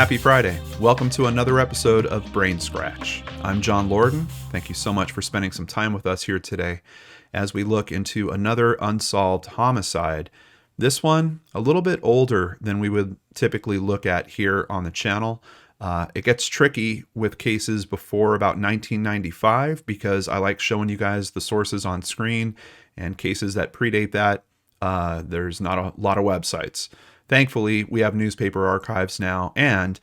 Happy Friday. Welcome to another episode of Brainscratch. I'm John Lorden. Thank you so much for spending some time with us here today as we look into another unsolved homicide. This one, a little bit older than we would typically look at here on the channel. It gets tricky with cases before about 1995 because I like showing you guys the sources on screen, and cases that predate that, there's not a lot of websites. Thankfully, we have newspaper archives now and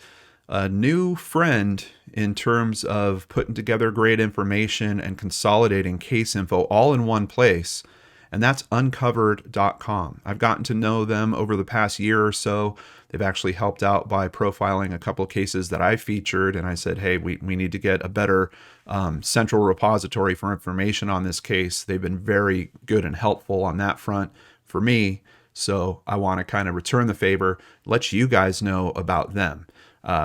a new friend in terms of putting together great information and consolidating case info all in one place, and that's uncovered.com. I've gotten to know them over the past year or so. They've actually helped out by profiling a couple of cases that I featured, and I said, hey, we need to get a better central repository for information on this case. They've been very good and helpful on that front for me. So I want to kind of return the favor, let you guys know about them.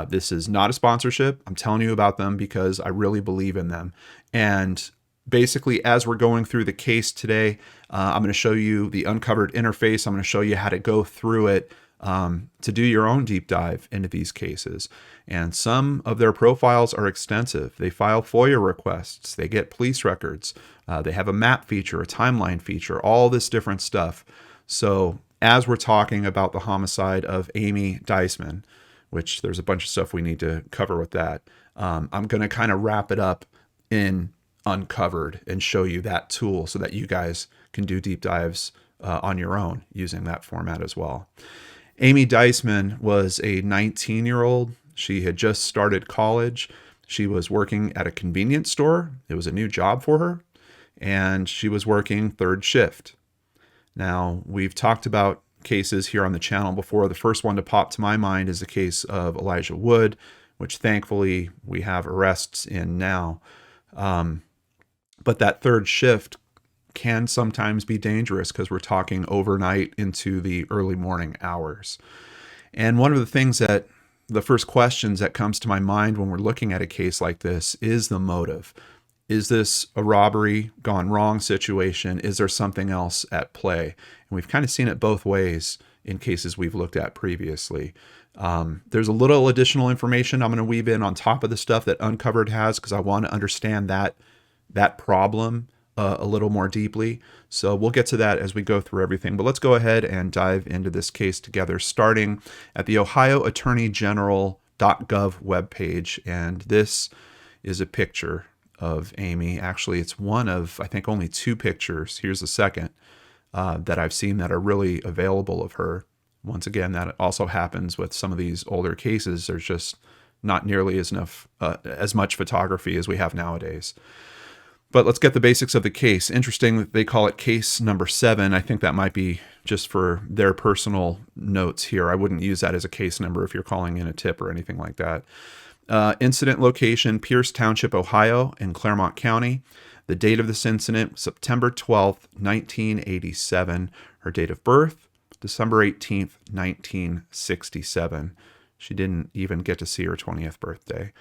This is not a sponsorship. I'm telling you about them because I really believe in them. And basically, as we're going through the case today, I'm going to show you the Uncovered interface. I'm going to show you how to go through it to do your own deep dive into these cases. And some of their profiles are extensive. They file FOIA requests. They get police records. They have a map feature, a timeline feature, all this different stuff. So as we're talking about the homicide of Amy Diesman, which there's a bunch of stuff we need to cover with that, I'm going to kind of wrap it up in Uncovered and show you that tool so that you guys can do deep dives on your own using that format as well. Amy Diesman was a 19-year-old. She had just started college. She was working at a convenience store. It was a new job for her, and she was working third shift. Now, we've talked about cases here on the channel before. The first one to pop to my mind is the case of Elijah Wood, which thankfully we have arrests in now. But that third shift can sometimes be dangerous because we're talking overnight into the early morning hours. And one of the things that the first questions that comes to my mind when we're looking at a case like this is the motive. Is this a robbery gone wrong situation? Is there something else at play? And we've kind of seen it both ways in cases we've looked at previously. There's a little additional information I'm going to weave in on top of the stuff that Uncovered has because I want to understand that problem a little more deeply. So we'll get to that as we go through everything. But let's go ahead and dive into this case together, starting at the Ohio Attorney General.gov webpage. And this is a picture of Amy. Actually, it's one of, I think, only two pictures. Here's the second that I've seen that are really available of her. Once again, that also happens with some of these older cases. There's just not nearly as much photography as we have nowadays. But let's get the basics of the case. Interesting that they call it case number 7. I think that might be just for their personal notes here. I wouldn't use that as a case number if you're calling in a tip or anything like that. Incident location, Pierce Township, Ohio, in Claremont County. The date of this incident, September 12th, 1987. Her date of birth, December 18th, 1967. She didn't even get to see her 20th birthday.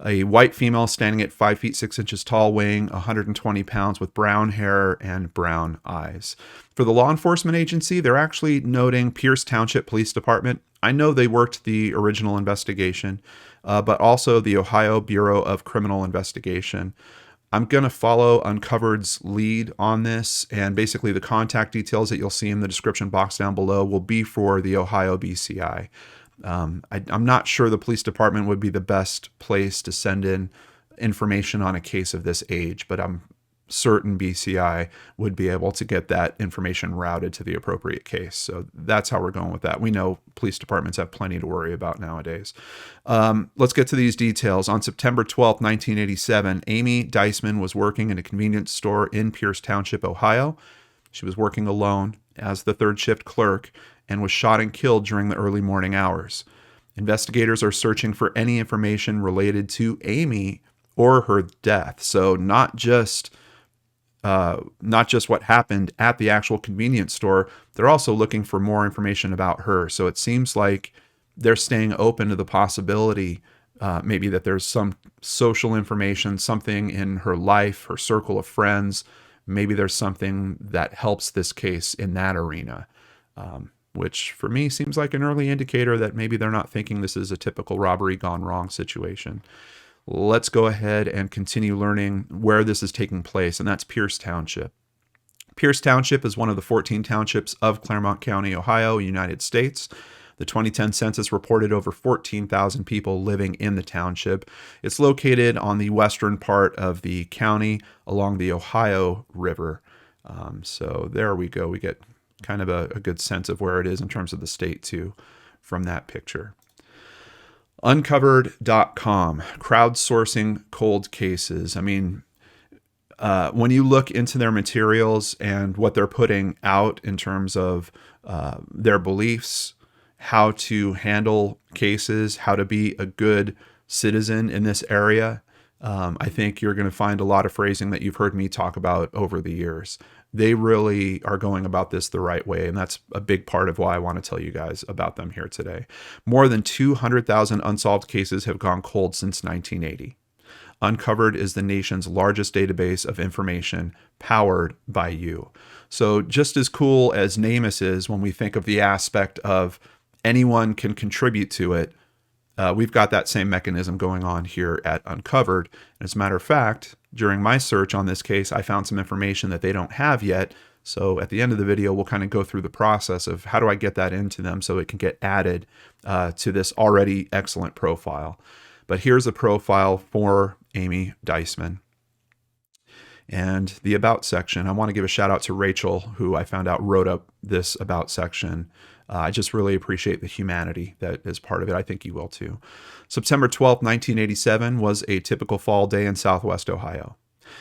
A white female standing at 5 feet 6 inches tall, weighing 120 pounds, with brown hair and brown eyes. For the law enforcement agency, they're actually noting Pierce Township Police Department. I know they worked the original investigation, but also the Ohio Bureau of Criminal Investigation. I'm going to follow Uncovered's lead on this, and basically the contact details that you'll see in the description box down below will be for the Ohio BCI. I'm not sure the police department would be the best place to send in information on a case of this age, but I'm certain BCI would be able to get that information routed to the appropriate case. So that's how we're going with that. We know police departments have plenty to worry about nowadays. Let's get to these details. On September 12th, 1987, Amy Diesman was working in a convenience store in Pierce Township, Ohio. She was working alone as the third shift clerk and was shot and killed during the early morning hours. Investigators are searching for any information related to Amy or her death. So not just what happened at the actual convenience store, they're also looking for more information about her. So it seems like they're staying open to the possibility maybe that there's some social information, something in her life, her circle of friends. Maybe there's something that helps this case in that arena. which for me seems like an early indicator that maybe they're not thinking this is a typical robbery gone wrong situation. Let's go ahead and continue learning where this is taking place, and that's Pierce Township. Pierce Township is one of the 14 townships of Claremont County, Ohio, United States. The 2010 census reported over 14,000 people living in the township. It's located on the western part of the county along the Ohio River. So there we go. We get kind of a good sense of where it is in terms of the state too from that picture. Uncovered.com, crowdsourcing cold cases. I mean, when you look into their materials and what they're putting out in terms of their beliefs, how to handle cases, how to be a good citizen in this area, I think you're going to find a lot of phrasing that you've heard me talk about over the years. They really are going about this the right way, and that's a big part of why I want to tell you guys about them here today. More than 200,000 unsolved cases have gone cold since 1980. Uncovered is the nation's largest database of information powered by you. So just as cool as NamUs is when we think of the aspect of anyone can contribute to it, we've got that same mechanism going on here at Uncovered. And as a matter of fact, during my search on this case, I found some information that they don't have yet. So at the end of the video, we'll kind of go through the process of how do I get that into them so it can get added to this already excellent profile. But here's a profile for Amy Diesman. And the About section, I want to give a shout out to Rachel, who I found out wrote up this About section. I just really appreciate the humanity that is part of it. I think you will too. September 12th, 1987 was a typical fall day in Southwest Ohio.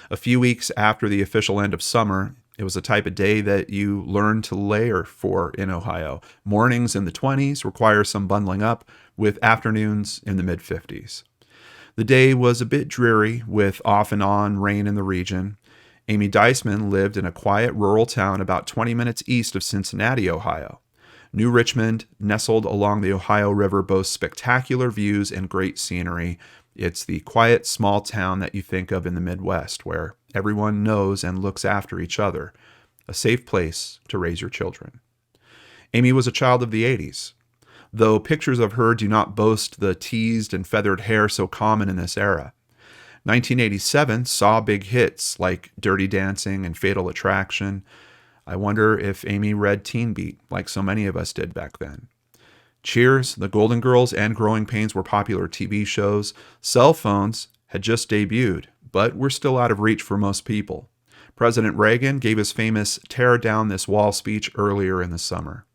A few weeks after the official end of summer, it was the type of day that you learn to layer for in Ohio. Mornings in the 20s require some bundling up, with afternoons in the mid-50s. The day was a bit dreary, with off and on rain in the region. Amy Diesman lived in a quiet rural town about 20 minutes east of Cincinnati, Ohio. New Richmond, nestled along the Ohio River, boasts spectacular views and great scenery. It's the quiet, small town that you think of in the Midwest, where everyone knows and looks after each other. A safe place to raise your children. Amy was a child of the 80s. Though pictures of her do not boast the teased and feathered hair so common in this era. 1987 saw big hits like Dirty Dancing and Fatal Attraction. I wonder if Amy read Teen Beat like so many of us did back then. Cheers, The Golden Girls, and Growing Pains were popular TV shows. Cell phones had just debuted, but were still out of reach for most people. President Reagan gave his famous "Tear Down This Wall" speech earlier in the summer.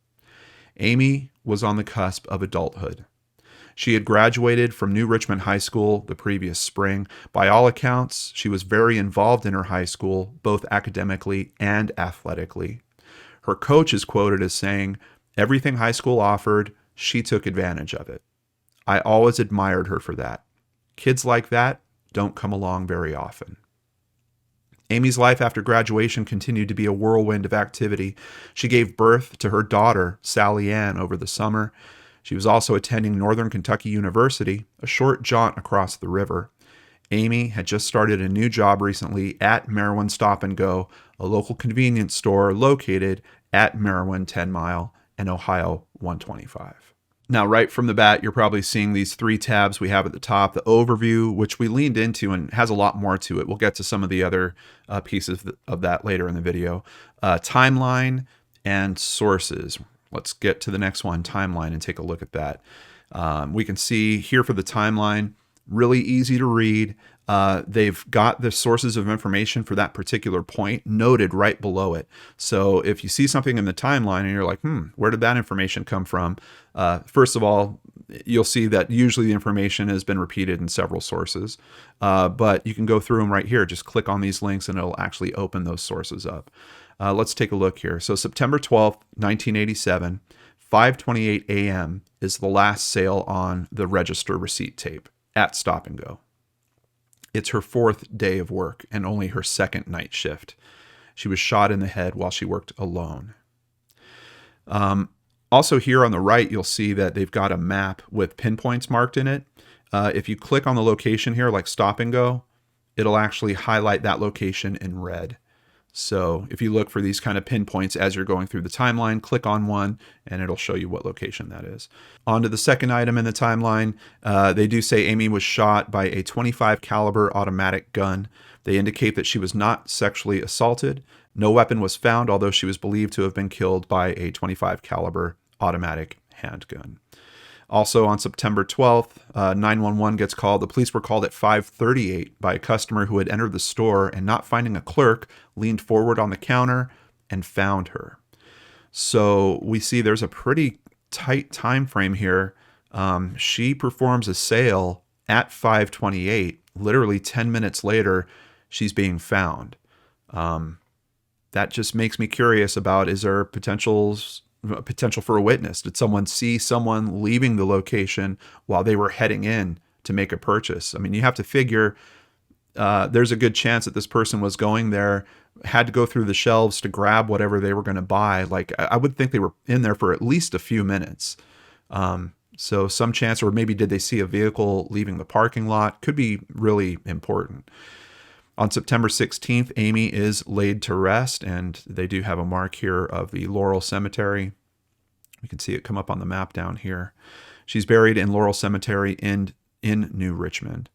Amy was on the cusp of adulthood. She had graduated from New Richmond High School the previous spring. By all accounts, she was very involved in her high school, both academically and athletically. Her coach is quoted as saying, "Everything high school offered, she took advantage of it. I always admired her for that. Kids like that don't come along very often." Amy's life after graduation continued to be a whirlwind of activity. She gave birth to her daughter, Sally Ann, over the summer. She was also attending Northern Kentucky University, a short jaunt across the river. Amy had just started a new job recently at Merwin Stop and Go, a local convenience store located at Merwin 10 Mile and Ohio 125. Now, right from the bat, you're probably seeing these three tabs we have at the top. The overview, which we leaned into and has a lot more to it. We'll get to some of the other pieces of that later in the video. Timeline and sources. Let's get to the next one, timeline, and take a look at that. We can see here for the timeline, really easy to read. They've got the sources of information for that particular point noted right below it. So if you see something in the timeline and you're like, where did that information come from? First of all, you'll see that usually the information has been repeated in several sources, but you can go through them right here. Just click on these links and it'll actually open those sources up. Let's take a look here. So September 12th, 1987, 5:28 a.m. is the last sale on the register receipt tape at Stop and Go. It's her fourth day of work and only her second night shift. She was shot in the head while she worked alone. Also here on the right, you'll see that they've got a map with pinpoints marked in it. If you click on the location here, like Stop and Go, it'll actually highlight that location in red. So if you look for these kind of pinpoints as you're going through the timeline, click on one and it'll show you what location that is. On to the second item in the timeline. They do say Amy was shot by a .25 caliber automatic gun. They indicate that she was not sexually assaulted. No weapon was found, although she was believed to have been killed by a .25 caliber automatic handgun. Also on September 12th, 911 gets called. The police were called at 5:38 by a customer who had entered the store and, not finding a clerk, leaned forward on the counter and found her. So we see there's a pretty tight time frame here. She performs a sale at 5:28. Literally 10 minutes later, she's being found. That just makes me curious about, is there potential for a witness? Did someone see someone leaving the location while they were heading in to make a purchase? I mean, you have to figure there's a good chance that this person was going there, had to go through the shelves to grab whatever they were going to buy. Like, I would think they were in there for at least a few minutes. So some chance, or maybe did they see a vehicle leaving the parking lot? Could be really important. On September 16th, Amy is laid to rest, and they do have a mark here of the Laurel Cemetery. You can see it come up on the map down here. She's buried in Laurel Cemetery in New Richmond.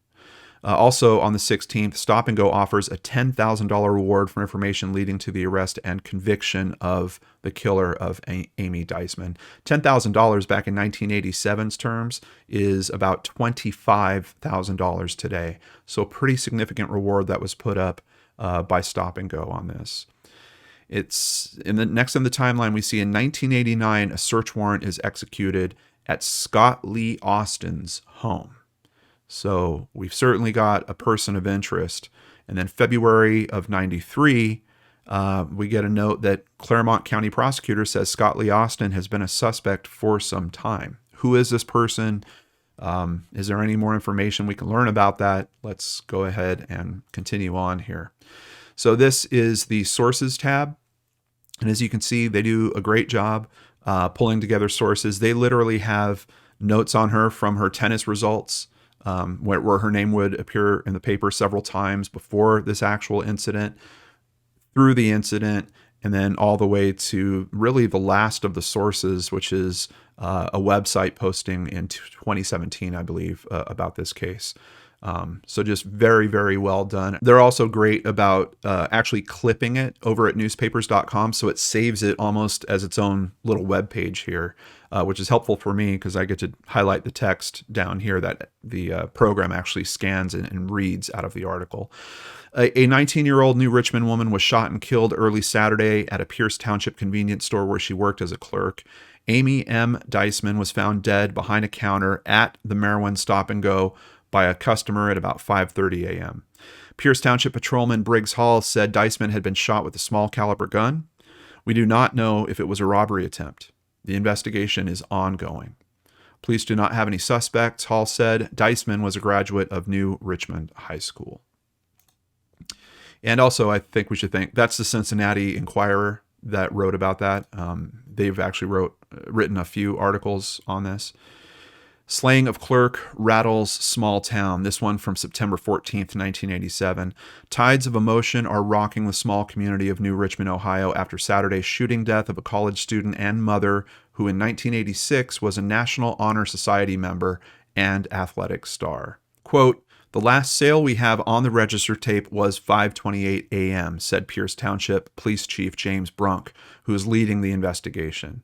Also on the 16th, Stop and Go offers a $10,000 reward for information leading to the arrest and conviction of the killer of Amy Diesman. $10,000 back in 1987's terms is about $25,000 today. So a pretty significant reward that was put up by Stop and Go on this. It's next in the timeline, we see in 1989, a search warrant is executed at Scott Lee Austin's home. So we've certainly got a person of interest. And then February of 93, we get a note that Claremont County prosecutor says Scott Lee Austin has been a suspect for some time. Who is this person? Is there any more information we can learn about that? Let's go ahead and continue on here. So this is the sources tab. And as you can see, they do a great job pulling together sources. They literally have notes on her from her tennis results, where her name would appear in the paper several times before this actual incident, through the incident, and then all the way to really the last of the sources, which is a website posting in 2017, I believe, about this case. So just very, very well done. They're also great about actually clipping it over at newspapers.com, so it saves it almost as its own little web page here, which is helpful for me because I get to highlight the text down here that the program actually scans and reads out of the article. A 19-year-old New Richmond woman was shot and killed early Saturday at a Pierce Township convenience store where she worked as a clerk. Amy M. Diesman was found dead behind a counter at the Merwin Stop and Go by a customer at about 5:30 a.m. Pierce Township Patrolman Briggs Hall said Diesman had been shot with a small caliber gun. We do not know if it was a robbery attempt. The investigation is ongoing. Police do not have any suspects, Hall said. Diesman was a graduate of New Richmond High School. And also, I think we should thank, that's the Cincinnati Enquirer that wrote about that. They've actually written a few articles on this. Slaying of clerk rattles small town. This one from September 14th, 1987. Tides of emotion are rocking the small community of New Richmond, Ohio after Saturday's shooting death of a college student and mother who in 1986 was a National Honor Society member and athletic star. Quote, "The last sale we have on the register tape was 5:28 a.m., said Pierce Township Police Chief James Brunk, who is leading the investigation.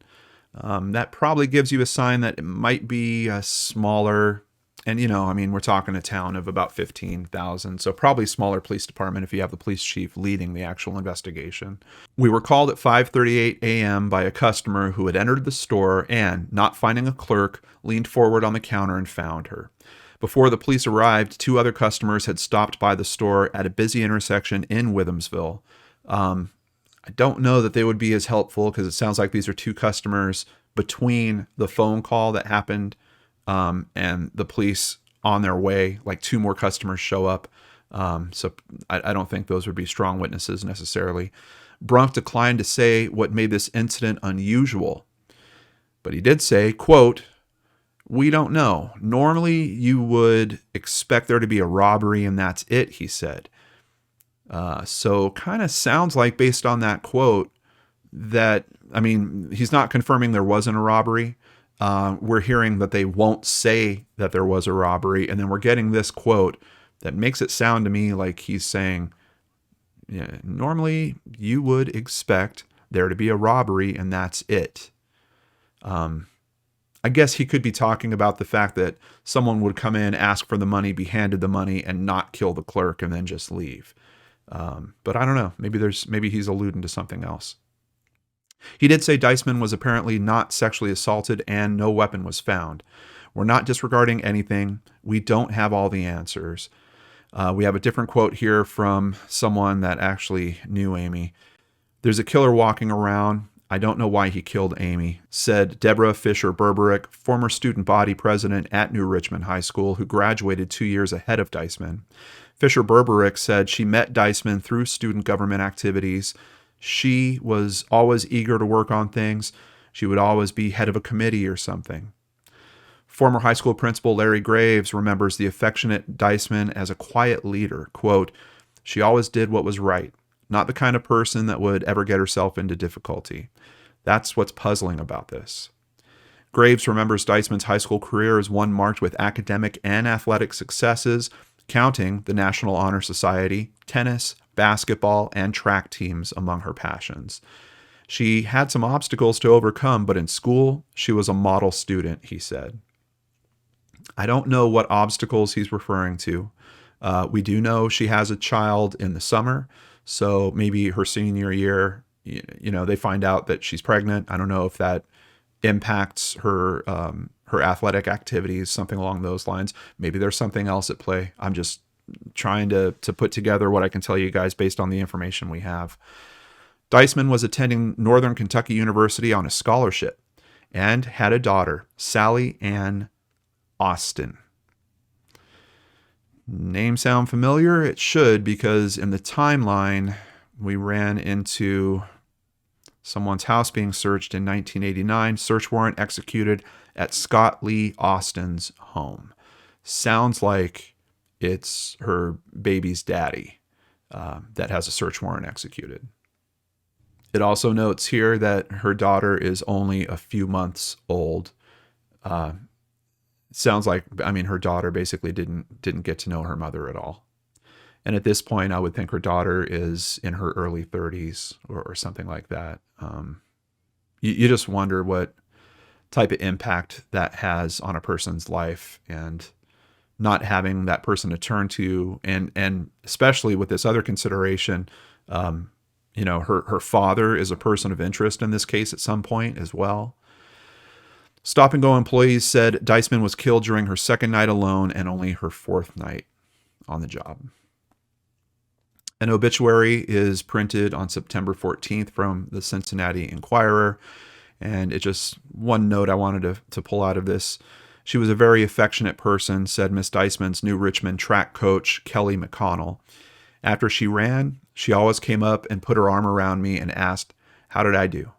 That probably gives you a sign that it might be a smaller, and we're talking a town of about 15,000, so probably smaller police department if you have the police chief leading the actual investigation. We were called at 5:38 a.m. by a customer who had entered the store and, not finding a clerk, leaned forward on the counter and found her. Before the police arrived, 2 other customers had stopped by the store at a busy intersection in Withamsville. I don't know that they would be as helpful because it sounds like these are 2 customers between the phone call that happened and the police on their way. Like 2 more customers show up. So I don't think those would be strong witnesses necessarily. Brunk declined to say what made this incident unusual, but he did say, quote, "We don't know. Normally you would expect there to be a robbery and that's it," he said. So kind of sounds like, based on that quote, that, I mean, he's not confirming there wasn't a robbery. We're hearing that they won't say that there was a robbery. And then we're getting this quote that makes it sound to me like he's saying, yeah, normally you would expect there to be a robbery and that's it. I guess he could be talking about the fact that someone would come in, ask for the money, be handed the money, and not kill the clerk and then just leave. But I don't know. Maybe he's alluding to something else. He did say Diesman was apparently not sexually assaulted and no weapon was found. We're not disregarding anything. We don't have all the answers. We have a different quote here from someone that actually knew Amy. There's a killer walking around. I don't know why he killed Amy, said Deborah Fisher Berberick, former student body president at New Richmond High School, who graduated 2 years ahead of Diesman. Fisher Berberick said she met Diesman through student government activities. She was always eager to work on things. She would always be head of a committee or something. Former high school principal Larry Graves remembers the affectionate Diesman as a quiet leader. Quote, she always did what was right, not the kind of person that would ever get herself into difficulty. That's what's puzzling about this. Graves remembers Diesman's high school career as one marked with academic and athletic successes, counting the National Honor Society, tennis, basketball, and track teams among her passions. She had some obstacles to overcome, but in school, she was a model student, he said. I don't know what obstacles he's referring to. We do know she has a child in the summer, so maybe her senior year, they find out that she's pregnant. I don't know if that impacts her her athletic activities, something along those lines. Maybe there's something else at play. I'm just trying to put together what I can tell you guys based on the information we have. Diesman was attending Northern Kentucky University on a scholarship and had a daughter, Sally Ann Austin. Name sound familiar? It should, because in the timeline, we ran into someone's house being searched in 1989, search warrant executed at Scott Lee Austin's home. Sounds like it's her baby's daddy that has a search warrant executed. It also notes here that her daughter is only a few months old. Sounds like, her daughter basically didn't get to know her mother at all. And at this point, I would think her daughter is in her early 30s or something like that. You just wonder what type of impact that has on a person's life, and not having that person to turn to, and especially with this other consideration, her father is a person of interest in this case at some point as well. Stop and Go employees said Diesman was killed during her second night alone and only her fourth night on the job. An obituary is printed on September 14th from the Cincinnati Enquirer, and it just one note I wanted to pull out of this. She was a very affectionate person, said Miss Diesman's New Richmond track coach, Kelly McConnell. After she ran, she always came up and put her arm around me and asked, "How did I do?"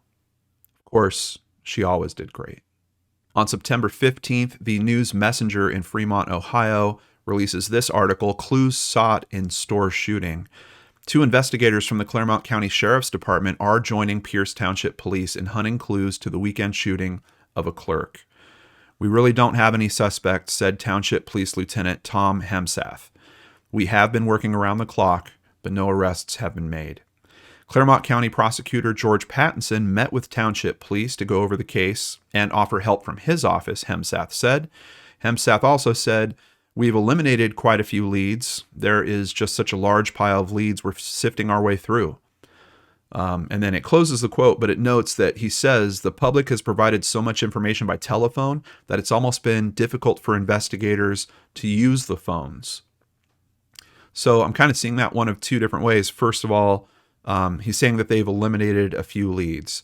Of course, she always did great. On September 15th, the News Messenger in Fremont, Ohio, releases this article, Clues Sought in Store Shooting. 2 investigators from the Claremont County Sheriff's Department are joining Pierce Township Police in hunting clues to the weekend shooting of a clerk. We really don't have any suspects, said Township Police Lieutenant Tom Hemsath. We have been working around the clock, but no arrests have been made. Claremont County Prosecutor George Pattinson met with Township Police to go over the case and offer help from his office, Hemsath said. Hemsath also said, "We've eliminated quite a few leads. There is just such a large pile of leads we're sifting our way through." And then it closes the quote, but it notes that he says the public has provided so much information by telephone that it's almost been difficult for investigators to use the phones. So I'm kind of seeing that one of 2 different ways. First of all, he's saying that they've eliminated a few leads.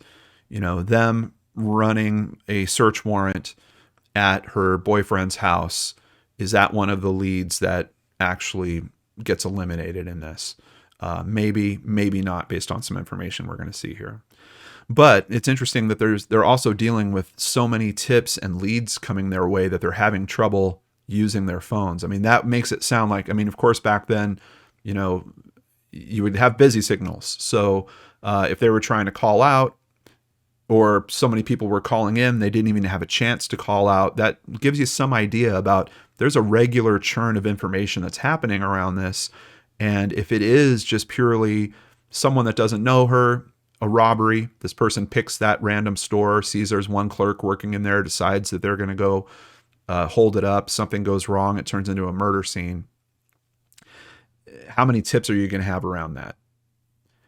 Them running a search warrant at her boyfriend's house, is that one of the leads that actually gets eliminated in this? Maybe not, based on some information we're going to see here. But it's interesting that they're also dealing with so many tips and leads coming their way that they're having trouble using their phones. That makes it sound like, of course, back then, you would have busy signals. So if they were trying to call out, or so many people were calling in, they didn't even have a chance to call out. That gives you some idea about there's a regular churn of information that's happening around this. And if it is just purely someone that doesn't know her, a robbery, this person picks that random store, sees there's one clerk working in there, decides that they're going to go hold it up, something goes wrong, it turns into a murder scene. How many tips are you going to have around that?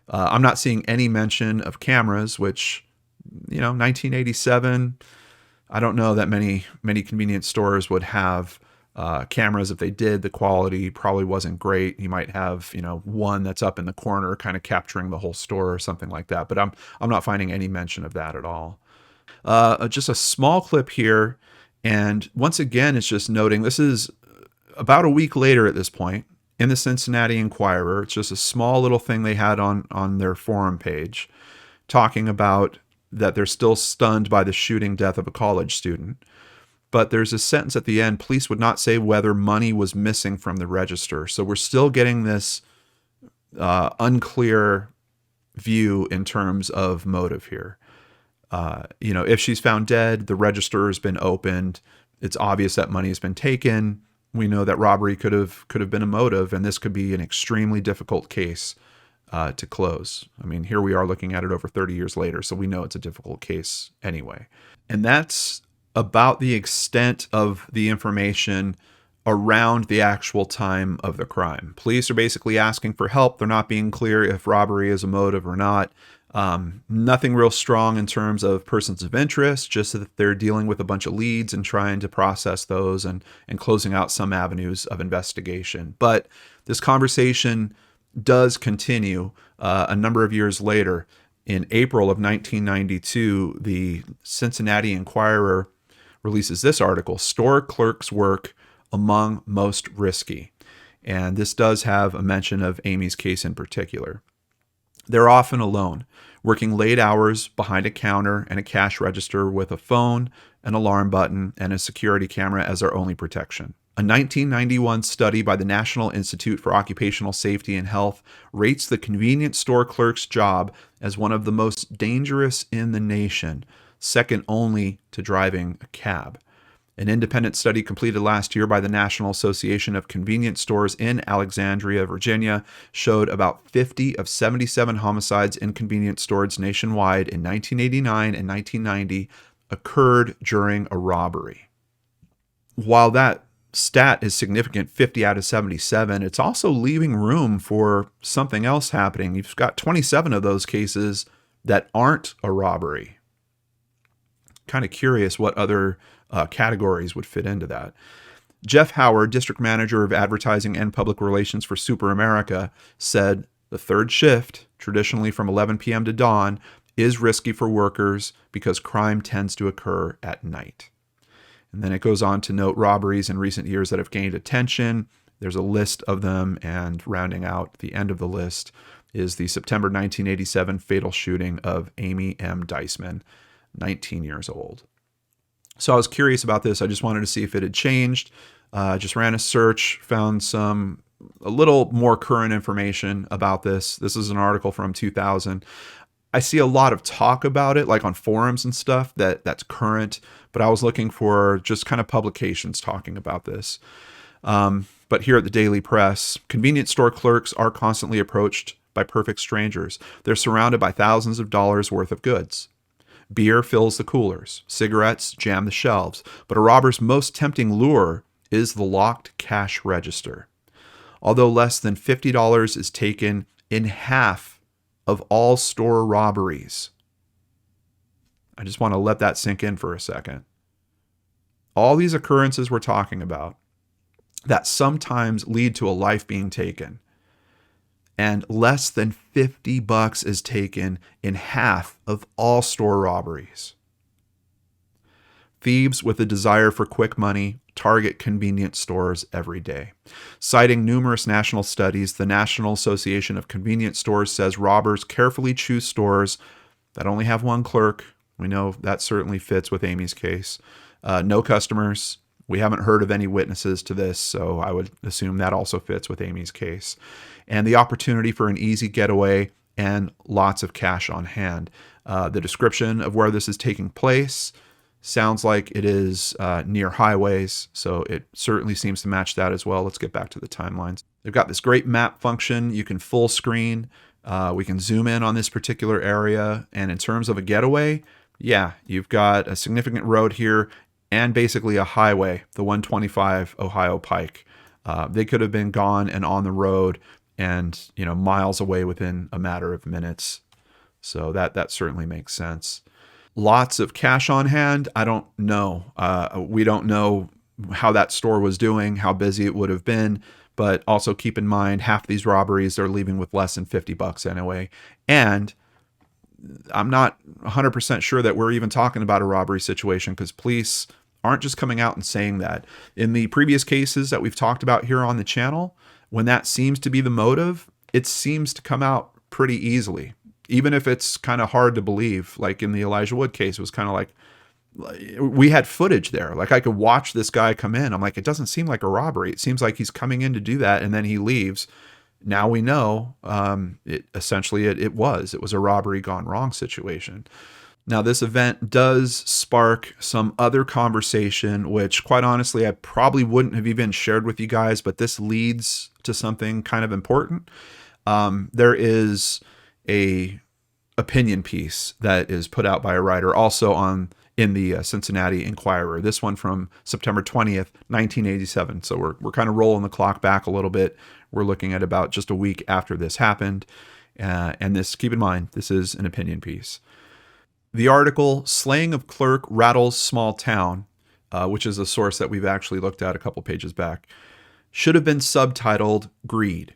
I'm not seeing any mention of cameras, which, 1987, I don't know that many convenience stores would have cameras. If they did, the quality probably wasn't great. You might have, one that's up in the corner kind of capturing the whole store or something like that. But I'm not finding any mention of that at all. Just a small clip here. And once again, it's just noting this is about a week later at this point in the Cincinnati Enquirer. It's just a small little thing they had on their forum page talking about that they're still stunned by the shooting death of a college student. But there's a sentence at the end, police would not say whether money was missing from the register. So we're still getting this unclear view in terms of motive here. If she's found dead, the register has been opened. It's obvious that money has been taken. We know that robbery could have been a motive, and this could be an extremely difficult case to close. I mean, here we are looking at it over 30 years later, so we know it's a difficult case anyway. And that's about the extent of the information around the actual time of the crime. Police are basically asking for help. They're not being clear if robbery is a motive or not. Nothing real strong in terms of persons of interest, just that they're dealing with a bunch of leads and trying to process those and closing out some avenues of investigation. But this conversation does continue a number of years later. In April of 1992, the Cincinnati Enquirer releases this article, Store Clerks' Work Among Most Risky. And this does have a mention of Amy's case in particular. They're often alone, working late hours behind a counter and a cash register with a phone, an alarm button, and a security camera as their only protection. A 1991 study by the National Institute for Occupational Safety and Health rates the convenience store clerk's job as one of the most dangerous in the nation, second only to driving a cab. An independent study completed last year by the National Association of Convenience Stores in Alexandria, Virginia, showed about 50 of 77 homicides in convenience stores nationwide in 1989 and 1990 occurred during a robbery. While that stat is significant, 50 out of 77, it's also leaving room for something else happening. You've got 27 of those cases that aren't a robbery. Kind of curious what other categories would fit into that. Jeff Howard, district manager of advertising and public relations for Super America, said the third shift, traditionally from 11 p.m. to dawn, is risky for workers because crime tends to occur at night. And then it goes on to note robberies in recent years that have gained attention. There's a list of them, and rounding out the end of the list is the September 1987 fatal shooting of Amy M. Diesman, 19 years old. So I was curious about this. I just wanted to see if it had changed. Just ran a search, found a little more current information about this. This is an article from 2000. I see a lot of talk about it, like on forums and stuff, that's current, but I was looking for just kind of publications talking about this. But here at the Daily Press, convenience store clerks are constantly approached by perfect strangers. They're surrounded by thousands of dollars worth of goods. Beer fills the coolers, cigarettes jam the shelves, but a robber's most tempting lure is the locked cash register. Although less than $50 is taken in half of all store robberies. I just want to let that sink in for a second. All these occurrences we're talking about that sometimes lead to a life being taken, and less than $50 is taken in half of all store robberies. Thieves with a desire for quick money target convenience stores every day. Citing numerous national studies, the National Association of Convenience Stores says robbers carefully choose stores that only have one clerk. We know that certainly fits with Amy's case. No customers, We haven't heard of any witnesses to this, so I would assume that also fits with Amy's case. And the opportunity for an easy getaway and lots of cash on hand. The description of where this is taking place sounds like it is near highways, so it certainly seems to match that as well. Let's get back to the timelines. They've got this great map function. You can full screen. We can zoom in on this particular area. And in terms of a getaway, yeah, you've got a significant road here and basically a highway, the 125 Ohio Pike. They could have been gone and on the road and, miles away within a matter of minutes. So that certainly makes sense. Lots of cash on hand. I don't know. We don't know how that store was doing, how busy it would have been. But also keep in mind, half these robberies are leaving with less than $50 anyway. And I'm not 100% sure that we're even talking about a robbery situation, because police aren't just coming out and saying that. In the previous cases that we've talked about here on the channel, when that seems to be the motive, it seems to come out pretty easily. Even if it's kind of hard to believe, like in the Elijah Wood case, it was kind of like, we had footage there. Like I could watch this guy come in. I'm like, it doesn't seem like a robbery. It seems like he's coming in to do that, and then he leaves. Now we know it was a robbery gone wrong situation. Now this event does spark some other conversation, which quite honestly, I probably wouldn't have even shared with you guys, but this leads to something kind of important. There is a opinion piece that is put out by a writer also in the Cincinnati Enquirer. This one from September 20th, 1987. So we're kind of rolling the clock back a little bit. We're looking at about just a week after this happened. And this, keep in mind, this is an opinion piece. The article, Slaying of Clerk Rattles Small Town, which is a source that we've actually looked at a couple pages back, should have been subtitled Greed.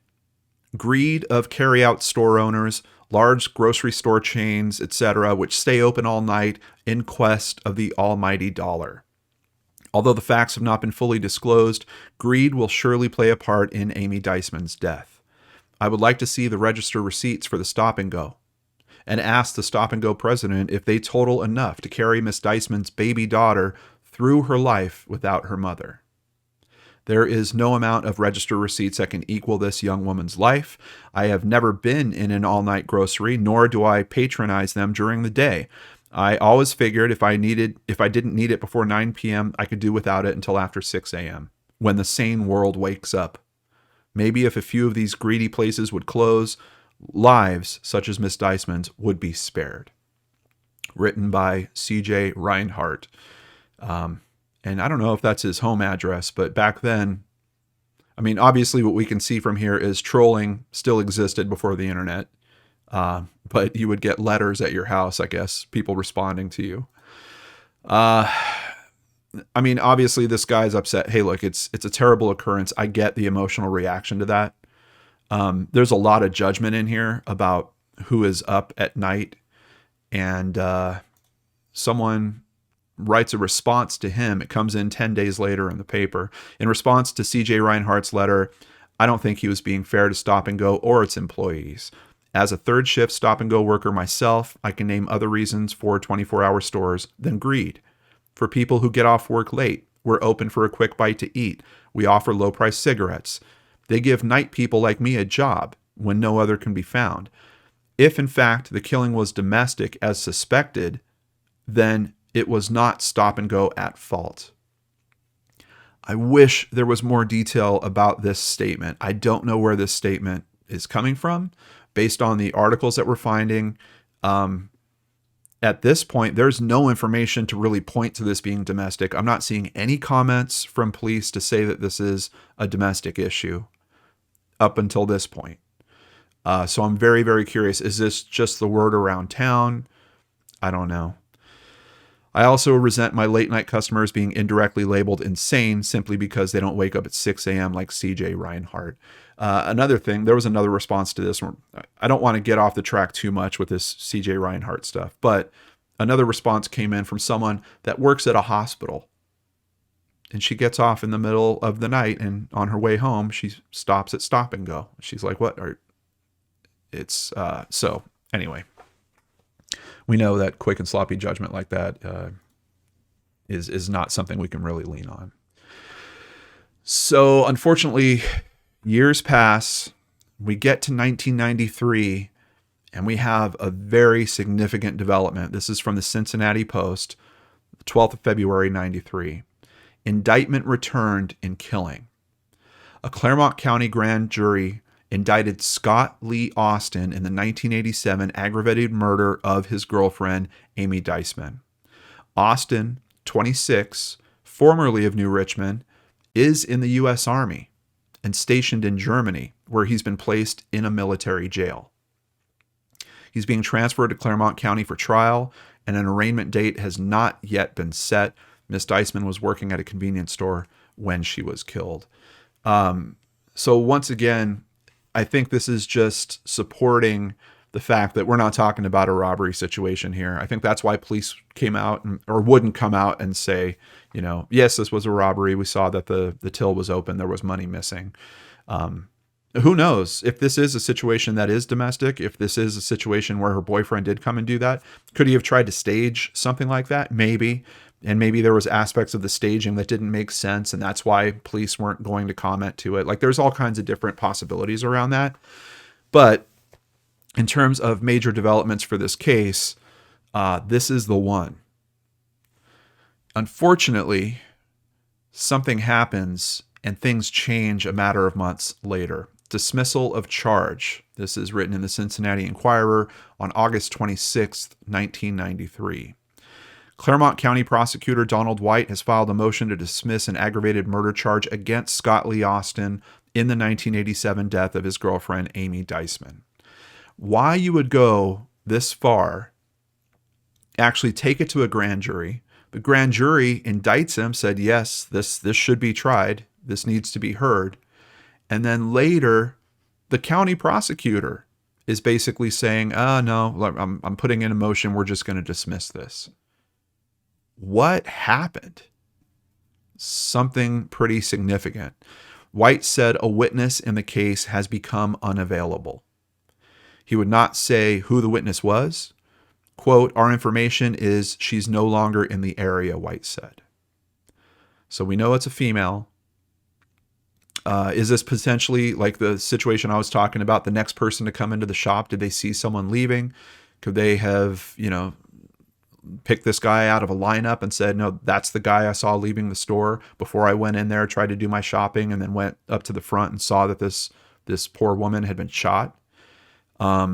Greed of carry-out store owners, large grocery store chains, etc., which stay open all night in quest of the almighty dollar. Although the facts have not been fully disclosed, greed will surely play a part in Amy Diesman's death. I would like to see the register receipts for the stop and go, and ask the stop and go president if they total enough to carry Miss Diesman's baby daughter through her life without her mother. There is no amount of register receipts that can equal this young woman's life. I have never been in an all-night grocery, nor do I patronize them during the day. I always figured if I didn't need it before 9 p.m., I could do without it until after 6 a.m., when the sane world wakes up. Maybe if a few of these greedy places would close, lives such as Miss Diesman's would be spared. Written by C.J. Reinhardt. And I don't know if that's his home address, but back then, I mean, obviously what we can see from here is trolling still existed before the internet. But you would get letters at your house, I guess, people responding to you. I mean, obviously this guy's upset. Hey, look, it's a terrible occurrence. I get the emotional reaction to that. There's a lot of judgment in here about who is up at night. And someone writes a response to him. It comes in 10 days later in the paper. In response to C.J. Reinhardt's letter, I don't think he was being fair to Stop and Go or its employees. As a third shift Stop and Go worker myself, I can name other reasons for 24-hour stores than greed. For people who get off work late, we're open for a quick bite to eat. We offer low-priced cigarettes. They give night people like me a job when no other can be found. If, in fact, the killing was domestic as suspected, then it was not Stop and Go at fault. I wish there was more detail about this statement. I don't know where this statement is coming from based on the articles that we're finding. At this point, there's no information to really point to this being domestic. I'm not seeing any comments from police to say that this is a domestic issue up until this point. So I'm very, very curious. Is this just the word around town? I don't know. I also resent my late night customers being indirectly labeled insane simply because they don't wake up at 6 a.m. like C.J. Reinhardt. Another thing, there was another response to this one. I don't want to get off the track too much with this C.J. Reinhardt stuff, but another response came in from someone that works at a hospital. And she gets off in the middle of the night, and on her way home, she stops at Stop and Go. She's like, what? So anyway. We know that quick and sloppy judgment like that is not something we can really lean on. So unfortunately, years pass. We get to 1993, and we have a very significant development. This is from the Cincinnati Post, the 12th of February, 93. Indictment returned in killing. A Claremont County grand jury indicted Scott Lee Austin in the 1987 aggravated murder of his girlfriend, Amy Diesman. Austin, 26, formerly of New Richmond, is in the U.S. Army and stationed in Germany, where he's been placed in a military jail. He's being transferred to Claremont County for trial, and an arraignment date has not yet been set. Miss Diesman was working at a convenience store when she was killed. So once again, I think this is just supporting the fact that we're not talking about a robbery situation here. I think that's why police came out or wouldn't come out and say, yes, this was a robbery. We saw that the till was open. There was money missing. Who knows if this is a situation that is domestic, if this is a situation where her boyfriend did come and do that. Could he have tried to stage something like that? Maybe. And maybe there was aspects of the staging that didn't make sense, and that's why police weren't going to comment to it. Like, there's all kinds of different possibilities around that. But in terms of major developments for this case, this is the one. Unfortunately, something happens and things change a matter of months later. Dismissal of charge. This is written in the Cincinnati Enquirer on August 26, 1993. Claremont County Prosecutor Donald White has filed a motion to dismiss an aggravated murder charge against Scott Lee Austin in the 1987 death of his girlfriend, Amy Diesman. Why you would go this far, actually take it to a grand jury. The grand jury indicts him, said, yes, this should be tried. This needs to be heard. And then later, the county prosecutor is basically saying, no, I'm putting in a motion. We're just going to dismiss this. What happened? Something pretty significant. White said a witness in the case has become unavailable. He would not say who the witness was. Quote, our information is she's no longer in the area, White said. So we know it's a female. Is this potentially like the situation I was talking about, the next person to come into the shop? Did they see someone leaving? Could they have, picked this guy out of a lineup and said, no, that's the guy I saw leaving the store before I went in there, tried to do my shopping, and then went up to the front and saw that this poor woman had been shot? I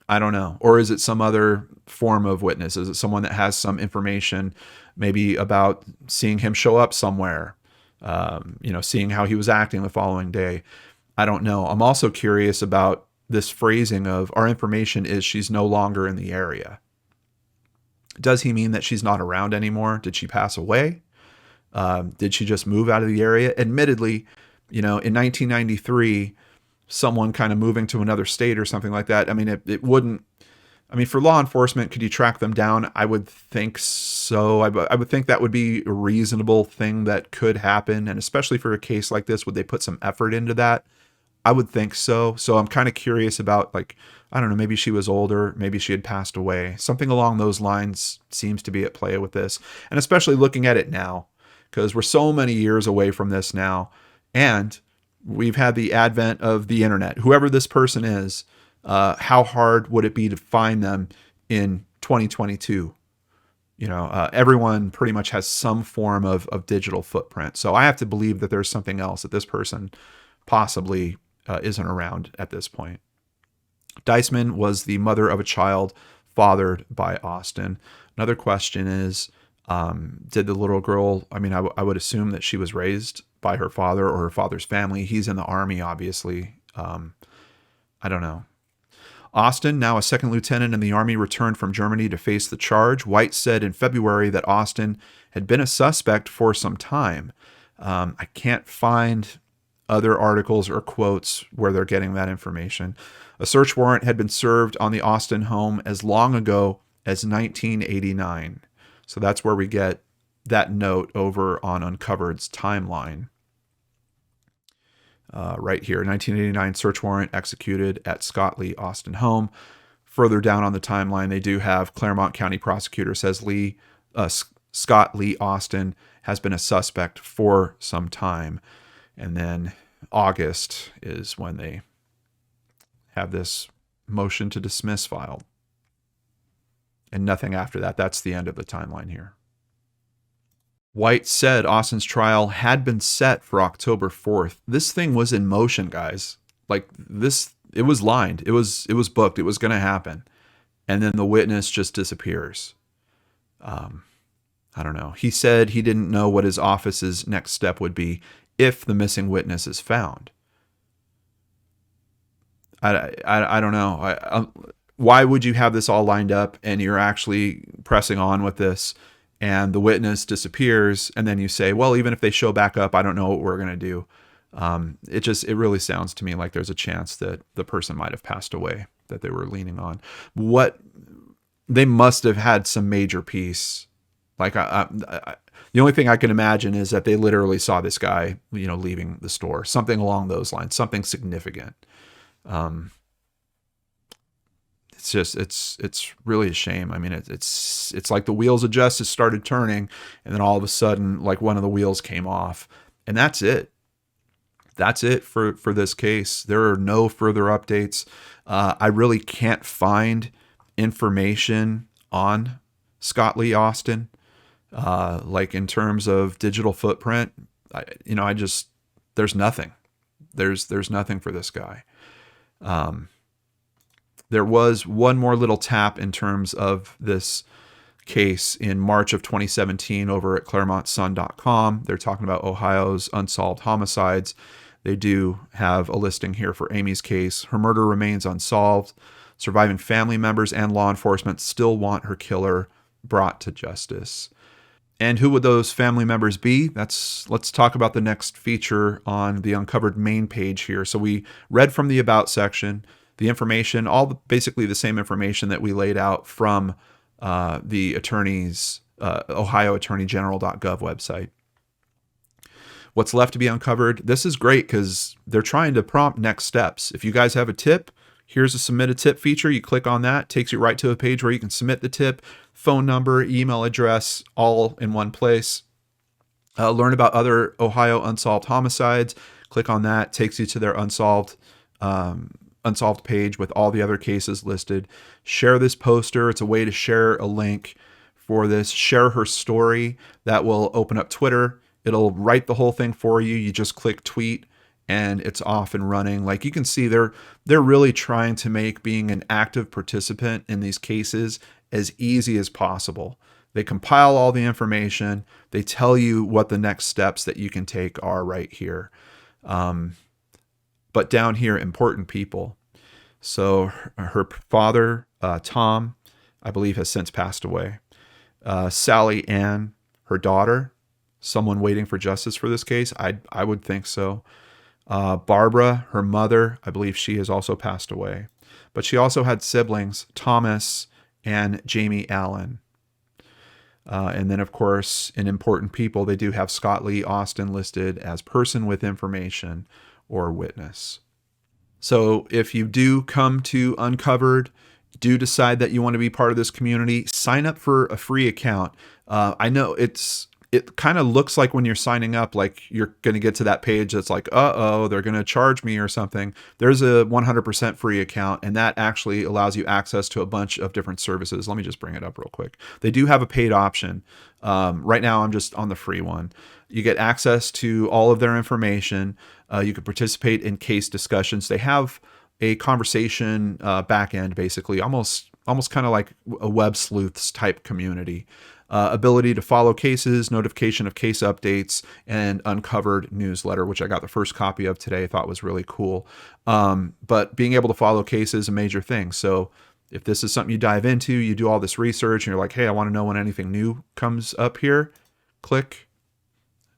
don't know. Or is it some other form of witness? Is it someone that has some information maybe about seeing him show up somewhere, seeing how he was acting the following day? I don't know. I'm also curious about this phrasing of our information is she's no longer in the area. Does he mean that she's not around anymore? Did she pass away? Did she just move out of the area? Admittedly, in 1993, someone kind of moving to another state or something like that, it wouldn't, for law enforcement, could you track them down? I would think so. I would think that would be a reasonable thing that could happen. And especially for a case like this, would they put some effort into that? I would think so. So I'm kind of curious about, I don't know, maybe she was older, maybe she had passed away. Something along those lines seems to be at play with this. And especially looking at it now, because we're so many years away from this now. And we've had the advent of the internet. Whoever this person is, how hard would it be to find them in 2022? Everyone pretty much has some form of digital footprint. So I have to believe that there's something else, that this person possibly isn't around at this point. Diesman was the mother of a child fathered by Austin. Another question is, did the little girl, I would assume that she was raised by her father or her father's family. He's in the Army, obviously. I don't know. Austin, now a second lieutenant in the Army, returned from Germany to face the charge. White said in February that Austin had been a suspect for some time. I can't find other articles or quotes where they're getting that information. A search warrant had been served on the Austin home as long ago as 1989. So that's where we get that note over on Uncovered's timeline. Right here, 1989 search warrant executed at Scott Lee Austin home. Further down on the timeline, they do have Claremont County prosecutor says Scott Lee Austin has been a suspect for some time. And then August is when they have this motion to dismiss filed. And nothing after that. That's the end of the timeline here. White said Austin's trial had been set for October 4th. This thing was in motion, guys. Like this, it was lined. It was booked. It was going to happen. And then the witness just disappears. I don't know. He said he didn't know what his office's next step would be if the missing witness is found. I don't know. Why would you have this all lined up and you're actually pressing on with this and the witness disappears and then you say, well, even if they show back up, I don't know what we're going to do. It really sounds to me like there's a chance that the person might have passed away that they were leaning on. What they must have had some major piece. Like the only thing I can imagine is that they literally saw this guy, leaving the store, something along those lines, something significant. It's really a shame. I mean, it's like the wheels of justice started turning and then all of a sudden, like one of the wheels came off and that's it. That's it for this case. There are no further updates. I really can't find information on Scott Lee Austin, like in terms of digital footprint. There's nothing. There's nothing for this guy. There was one more little tap in terms of this case in March of 2017 over at ClaremontSun.com. They're talking about Ohio's unsolved homicides. They do have a listing here for Amy's case. Her murder remains unsolved. Surviving family members and law enforcement still want her killer brought to justice. And who would those family members be? Let's talk about the next feature on the Uncovered main page here. So we read from the About section, the information, basically the same information that we laid out from the attorney's OhioAttorneyGeneral.gov website. What's left to be uncovered? This is great because they're trying to prompt next steps. If you guys have a tip, here's a submit a tip feature. You click on that, takes you right to a page where you can submit the tip, phone number, email address, all in one place. Learn about other Ohio unsolved homicides. Click on that, takes you to their unsolved page with all the other cases listed. Share this poster. It's a way to share a link for this. Share her story. That will open up Twitter. It'll write the whole thing for you. You just click tweet and it's off and running. Like you can see, they're really trying to make being an active participant in these cases as easy as possible. They compile all the information. They tell you what the next steps that you can take are right here. But down here, important people. So her father, Tom, I believe has since passed away. Sally Ann, her daughter, someone waiting for justice for this case. I would think so. Barbara, her mother, I believe she has also passed away. But she also had siblings, Thomas and Jamie Allen. And then, of course, in important people, they do have Scott Lee Austin listed as person with information or witness. So if you do come to Uncovered, do decide that you want to be part of this community, sign up for a free account. I know it kind of looks like when you're signing up, like you're going to get to that page that's like, they're going to charge me or something. There's a 100% free account, and that actually allows you access to a bunch of different services. Let me just bring it up real quick. They do have a paid option. Right now, I'm just on the free one. You get access to all of their information. You can participate in case discussions. They have a conversation back end, basically, almost kind of like a web sleuths type community. Ability to follow cases, notification of case updates, and Uncovered newsletter, which I got the first copy of today. I thought was really cool. But being able to follow cases is a major thing. So if this is something you dive into, you do all this research, and you're like, hey, I want to know when anything new comes up here, click.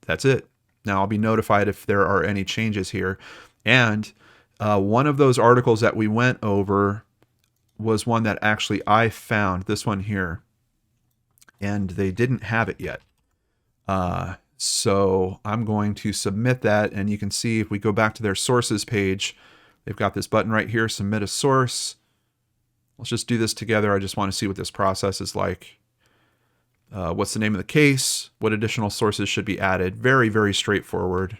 That's it. Now I'll be notified if there are any changes here. And one of those articles that we went over was one that actually I found, this one here. And they didn't have it yet. So I'm going to submit that, and you can see if we go back to their sources page, they've got this button right here, submit a source. Let's just do this together. I just want to see what this process is like. what's the name of the case, what additional sources should be added. Very, very straightforward.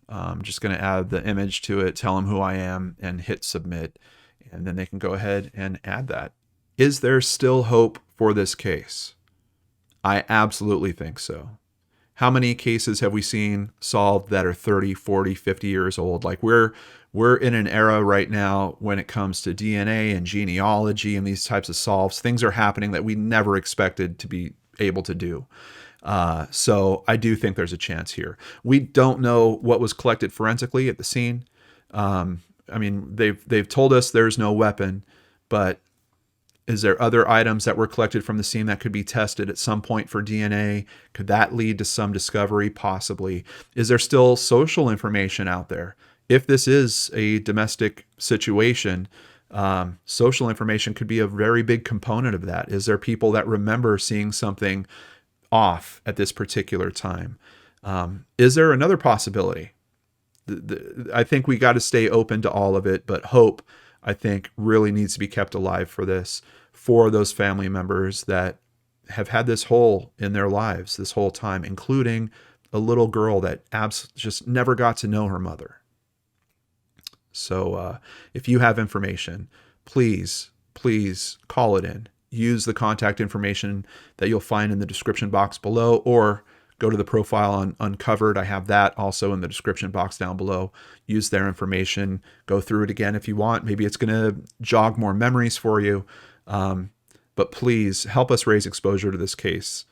I'm just going to add the image to it, tell them who I am, and hit submit. And then they can go ahead and add that. Is there still hope for this case? I absolutely think so. How many cases have we seen solved that are 30, 40, 50 years old? Like we're in an era right now when it comes to DNA and genealogy and these types of solves. Things are happening that we never expected to be able to do. So I do think there's a chance here. We don't know what was collected forensically at the scene. I mean, they've told us there's no weapon, but is there other items that were collected from the scene that could be tested at some point for DNA? Could that lead to some discovery? Possibly. Is there still social information out there? If this is a domestic situation, social information could be a very big component of that. Is there people that remember seeing something off at this particular time? Is there another possibility? I think we got to stay open to all of it, but hope, I think, really needs to be kept alive for this, for those family members that have had this hole in their lives this whole time, including a little girl that just never got to know her mother. So if you have information, please call it in. Use the contact information that you'll find in the description box below, or go to the profile on Uncovered. I have that also in the description box down below. Use their information. Go through it again if you want. Maybe it's going to jog more memories for you. But please help us raise exposure to this case.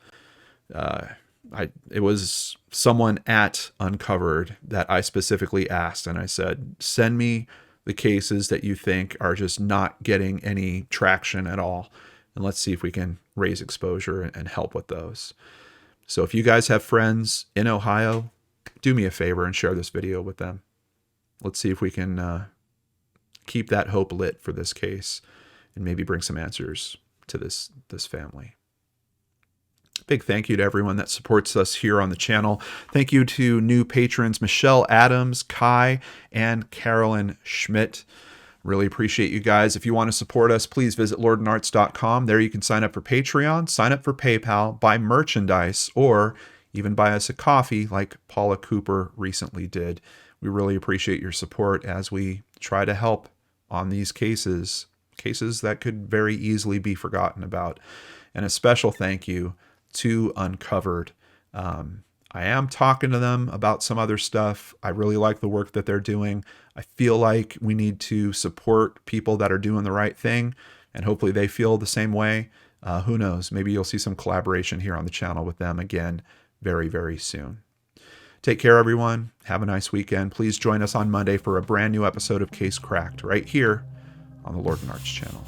It was someone at Uncovered that I specifically asked, and I said, send me the cases that you think are just not getting any traction at all, and let's see if we can raise exposure and help with those. So if you guys have friends in Ohio, do me a favor and share this video with them. Let's see if we can keep that hope lit for this case and maybe bring some answers to this family. Big thank you to everyone that supports us here on the channel. Thank you to new patrons Michelle Adams, Kai, and Carolyn Schmidt. Really appreciate you guys. If you want to support us, please visit lordandarts.com. There you can sign up for Patreon, sign up for PayPal, buy merchandise, or even buy us a coffee like Paula Cooper recently did. We really appreciate your support as we try to help on these cases that could very easily be forgotten about. And a special thank you to Uncovered. I am talking to them about some other stuff. I really like the work that they're doing. I feel like we need to support people that are doing the right thing, and hopefully they feel the same way. Who knows? Maybe you'll see some collaboration here on the channel with them again very, very soon. Take care, everyone. Have a nice weekend. Please join us on Monday for a brand new episode of Case Cracked right here on the Lord and Arts channel.